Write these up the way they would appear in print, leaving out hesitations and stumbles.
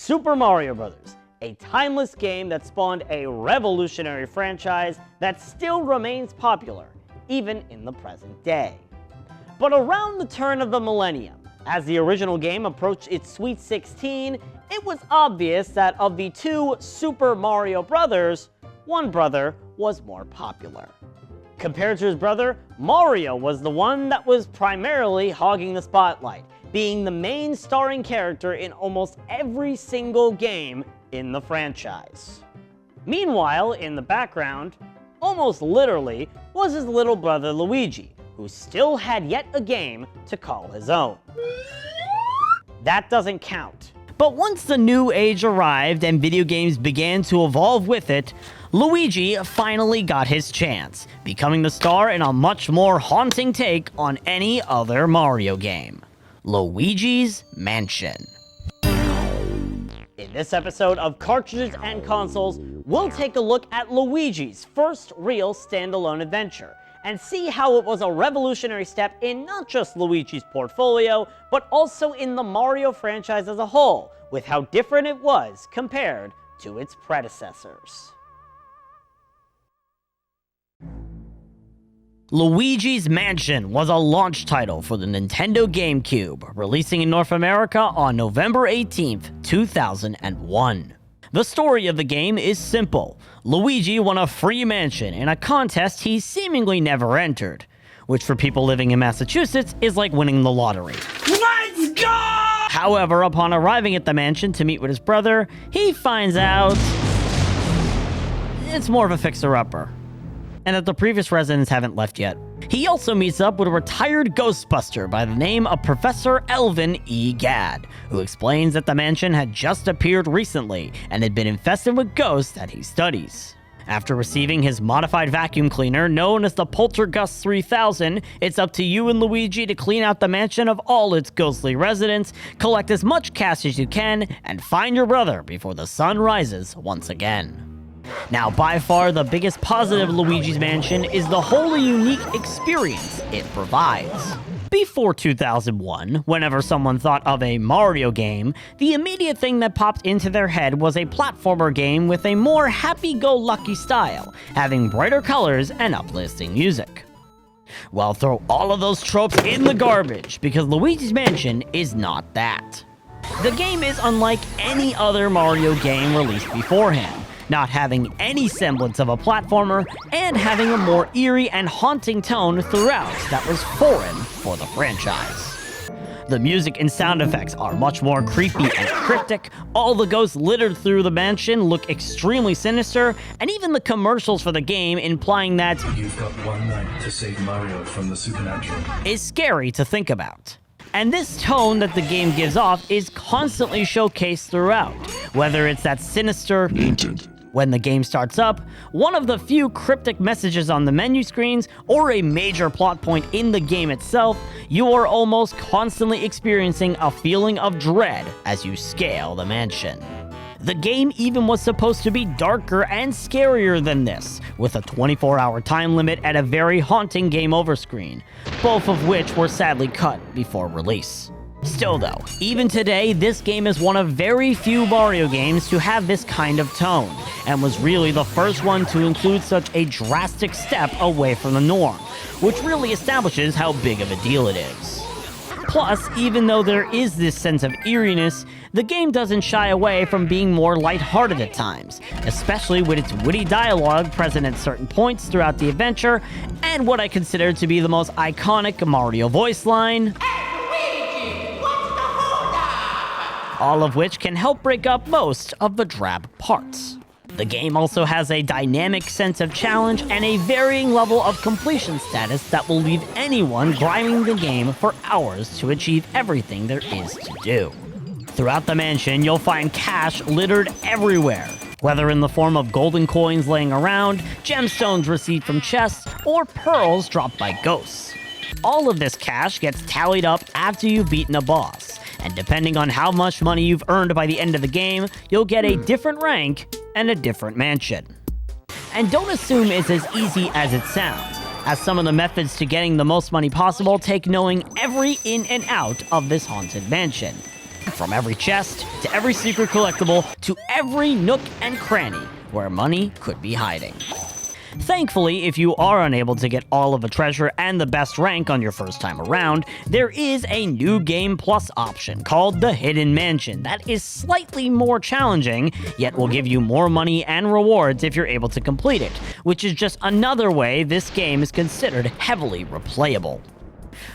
Super Mario Bros., a timeless game that spawned a revolutionary franchise that still remains popular, even in the present day. But around the turn of the millennium, as the original game approached its Sweet 16, it was obvious that of the two Super Mario Brothers, one brother was more popular. Compared to his brother, Mario was the one that was primarily hogging the spotlight, being the main starring character in almost every single game in the franchise. Meanwhile, in the background, almost literally, was his little brother Luigi, who still had yet a game to call his own. That doesn't count. But once the new age arrived and video games began to evolve with it, Luigi finally got his chance, becoming the star in a much more haunting take on any other Mario game: Luigi's Mansion. In this episode of Cartridges and Consoles, we'll take a look at Luigi's first real standalone adventure, and see how it was a revolutionary step in not just Luigi's portfolio, but also in the Mario franchise as a whole, with how different it was compared to its predecessors. Luigi's Mansion was a launch title for the Nintendo GameCube, releasing in North America on November 18th, 2001. The story of the game is simple. Luigi won a free mansion in a contest he seemingly never entered, which for people living in Massachusetts is like winning the lottery. Let's go! However, upon arriving at the mansion to meet with his brother, he finds out it's more of a fixer-upper, and that the previous residents haven't left yet. He also meets up with a retired Ghostbuster by the name of Professor Elvin E. Gadd, who explains that the mansion had just appeared recently and had been infested with ghosts that he studies. After receiving his modified vacuum cleaner known as the Poltergust 3000, it's up to you and Luigi to clean out the mansion of all its ghostly residents, collect as much cash as you can, and find your brother before the sun rises once again. Now, by far the biggest positive of Luigi's Mansion is the wholly unique experience it provides. Before 2001, whenever someone thought of a Mario game, the immediate thing that popped into their head was a platformer game with a more happy-go-lucky style, having brighter colors and uplifting music. Well, throw all of those tropes in the garbage, because Luigi's Mansion is not that. The game is unlike any other Mario game released beforehand, not having any semblance of a platformer, and having a more eerie and haunting tone throughout that was foreign for the franchise. The music and sound effects are much more creepy and cryptic, all the ghosts littered through the mansion look extremely sinister, and even the commercials for the game implying that "You've got one night to save Mario from the supernatural" is scary to think about. And this tone that the game gives off is constantly showcased throughout, whether it's that sinister when the game starts up, one of the few cryptic messages on the menu screens, or a major plot point in the game itself, you are almost constantly experiencing a feeling of dread as you scale the mansion. The game even was supposed to be darker and scarier than this, with a 24-hour time limit at a very haunting game over screen, both of which were sadly cut before release. Still though, even today, this game is one of very few Mario games to have this kind of tone, and was really the first one to include such a drastic step away from the norm, which really establishes how big of a deal it is. Plus, even though there is this sense of eeriness, the game doesn't shy away from being more lighthearted at times, especially with its witty dialogue present at certain points throughout the adventure, and what I consider to be the most iconic Mario voice line, all of which can help break up most of the drab parts. The game also has a dynamic sense of challenge and a varying level of completion status that will leave anyone grinding the game for hours to achieve everything there is to do. Throughout the mansion, you'll find cash littered everywhere, whether in the form of golden coins laying around, gemstones received from chests, or pearls dropped by ghosts. All of this cash gets tallied up after you've beaten a boss, and depending on how much money you've earned by the end of the game, you'll get a different rank and a different mansion. And don't assume it's as easy as it sounds, as some of the methods to getting the most money possible take knowing every in and out of this haunted mansion. From every chest, to every secret collectible, to every nook and cranny where money could be hiding. Thankfully, if you are unable to get all of a treasure and the best rank on your first time around, there is a new game plus option called the Hidden Mansion that is slightly more challenging, yet will give you more money and rewards if you're able to complete it, which is just another way this game is considered heavily replayable.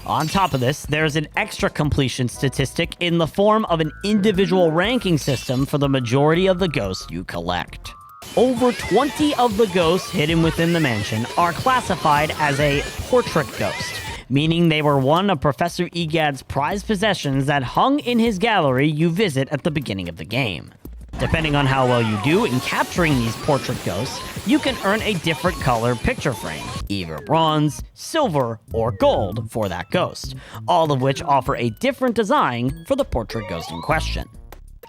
On top of this, there's an extra completion statistic in the form of an individual ranking system for the majority of the ghosts you collect. Over 20 of the ghosts hidden within the mansion are classified as a portrait ghost, meaning they were one of Professor Egad's prized possessions that hung in his gallery you visit at the beginning of the game. Depending on how well you do in capturing these portrait ghosts, you can earn a different color picture frame, either bronze, silver, or gold for that ghost, all of which offer a different design for the portrait ghost in question.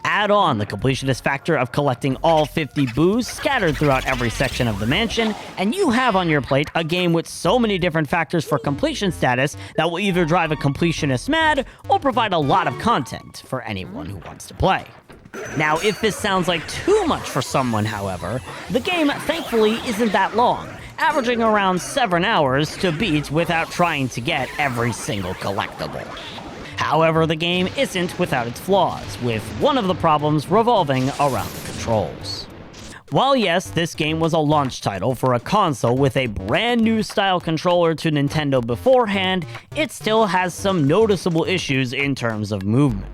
Add on the completionist factor of collecting all 50 boos scattered throughout every section of the mansion, and you have on your plate a game with so many different factors for completion status that will either drive a completionist mad or provide a lot of content for anyone who wants to play. Now, if this sounds like too much for someone, however, the game thankfully isn't that long, averaging around 7 hours to beat without trying to get every single collectible. However, the game isn't without its flaws, with one of the problems revolving around the controls. While yes, this game was a launch title for a console with a brand new style controller to Nintendo beforehand, it still has some noticeable issues in terms of movement.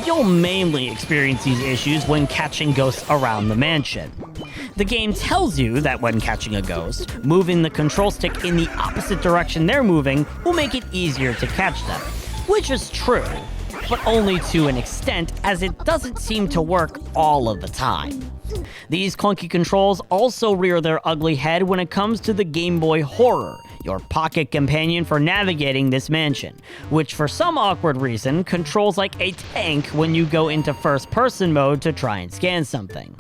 You'll mainly experience these issues when catching ghosts around the mansion. The game tells you that when catching a ghost, moving the control stick in the opposite direction they're moving will make it easier to catch them. Which is true, but only to an extent, as it doesn't seem to work all of the time. These clunky controls also rear their ugly head when it comes to the Game Boy Horror, your pocket companion for navigating this mansion, which for some awkward reason controls like a tank when you go into first-person mode to try and scan something.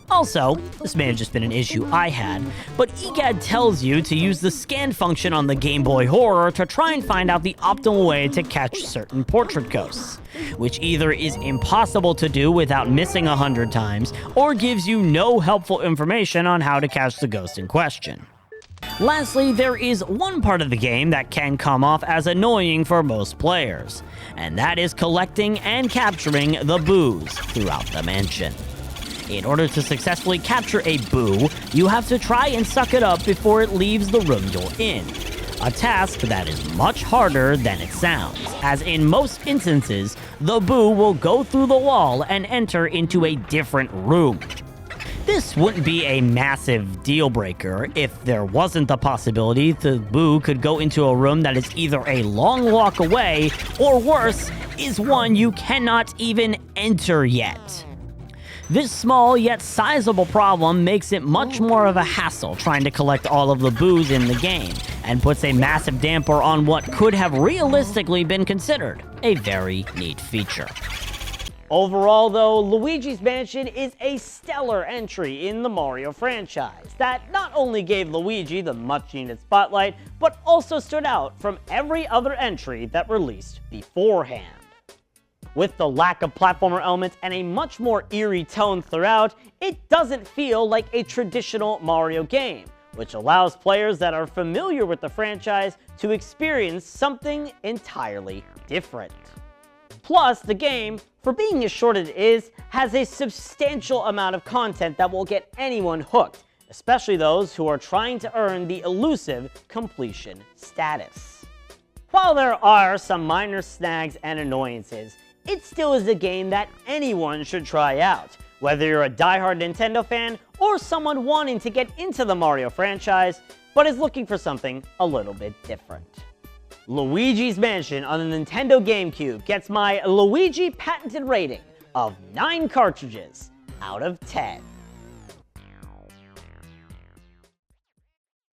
Also, this may have just been an issue I had, but EGAD tells you to use the scan function on the Game Boy Horror to try and find out the optimal way to catch certain portrait ghosts, which either is impossible to do without missing 100 times, or gives you no helpful information on how to catch the ghost in question. Lastly, there is one part of the game that can come off as annoying for most players, and that is collecting and capturing the boos throughout the mansion. In order to successfully capture a boo, you have to try and suck it up before it leaves the room you're in. A task that is much harder than it sounds, as in most instances, the boo will go through the wall and enter into a different room. This wouldn't be a massive deal breaker if there wasn't the possibility the boo could go into a room that is either a long walk away, or worse, is one you cannot even enter yet. This small yet sizable problem makes it much more of a hassle trying to collect all of the boos in the game, and puts a massive damper on what could have realistically been considered a very neat feature. Overall though, Luigi's Mansion is a stellar entry in the Mario franchise that not only gave Luigi the much needed spotlight, but also stood out from every other entry that released beforehand. With the lack of platformer elements and a much more eerie tone throughout, it doesn't feel like a traditional Mario game, which allows players that are familiar with the franchise to experience something entirely different. Plus, the game, for being as short as it is, has a substantial amount of content that will get anyone hooked, especially those who are trying to earn the elusive completion status. While there are some minor snags and annoyances, it still is a game that anyone should try out, whether you're a diehard Nintendo fan or someone wanting to get into the Mario franchise, but is looking for something a little bit different. Luigi's Mansion on the Nintendo GameCube gets my Luigi patented rating of 9 cartridges out of 10.